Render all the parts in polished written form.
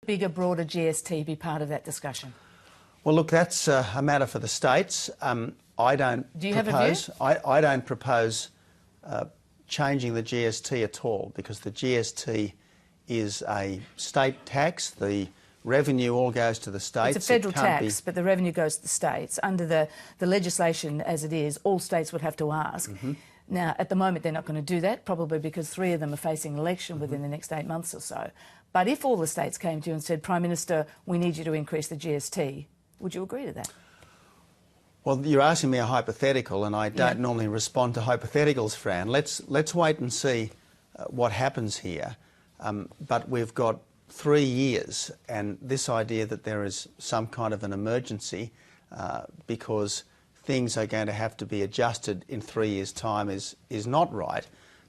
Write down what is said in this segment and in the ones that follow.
bigger, broader GST be part of that discussion? Well, look, that's a matter for the states. I don't. Do you have a view? I don't propose changing the GST at all, because the GST is a state tax. The revenue all goes to the states. It's a federal tax, but the revenue goes to the states. Under the legislation as it is, all states would have to ask. Now, at the moment, they're not going to do that, probably because 3 of them are facing an election within the next 8 months or so. But if all the states came to you and said, Prime Minister, we need you to increase the GST, would you agree to that? Well, you're asking me a hypothetical, and I don't normally respond to hypotheticals, Fran. Let's wait and see what happens here. But we've got 3 years, and this idea that there is some kind of an emergency because things are going to have to be adjusted in 3 years' time is not right.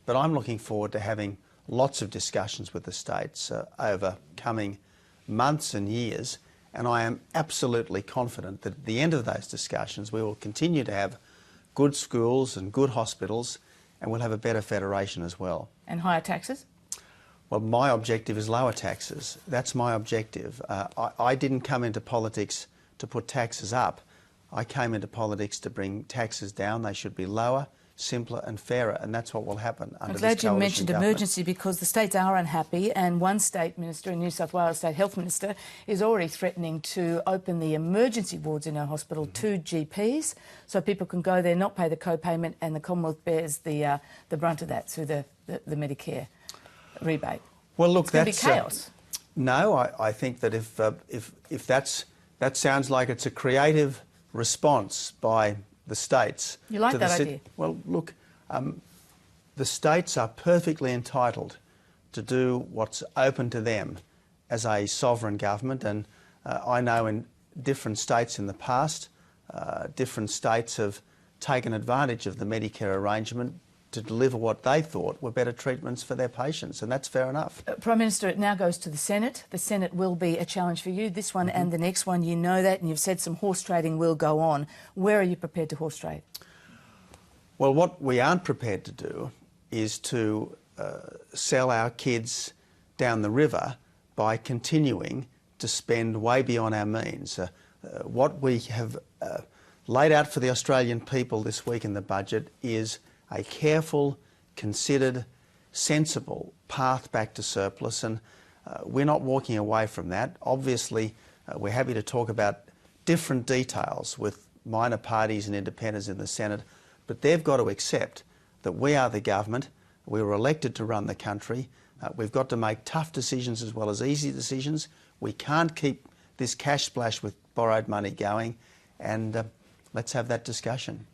But I'm looking forward to having lots of discussions with the states over coming months and years, and I am absolutely confident that at the end of those discussions we will continue to have good schools and good hospitals, and we'll have a better federation as well. And higher taxes? Well, my objective is lower taxes. That's my objective. I didn't come into politics to put taxes up. I came into politics to bring taxes down. They should be lower, simpler and fairer, and that's what will happen under this coalition government. I'm glad you mentioned emergency, because the states are unhappy, and one state minister in New South Wales, State Health Minister, is already threatening to open the emergency wards in our hospital to GPs, so people can go there, not pay the co-payment, and the Commonwealth bears the brunt of that through the Medicare rebate. Well, look, it's going to be chaos. No, I think that if that sounds like it's a creative response by the states. You like that idea? Well, look, the states are perfectly entitled to do what's open to them as a sovereign government, and I know in different states in the past, different states have taken advantage of the Medicare arrangement to deliver what they thought were better treatments for their patients, and that's fair enough. Prime Minister, it now goes to the Senate. The Senate will be a challenge for you, this one and the next one. You know that, and you've said some horse trading will go on. Where are you prepared to horse trade? Well, what we aren't prepared to do is to sell our kids down the river by continuing to spend way beyond our means. What we have laid out for the Australian people this week in the budget is a careful, considered, sensible path back to surplus, and we're not walking away from that. Obviously, we're happy to talk about different details with minor parties and independents in the Senate, but they've got to accept that we are the government, we were elected to run the country, we've got to make tough decisions as well as easy decisions. We can't keep this cash splash with borrowed money going, and let's have that discussion.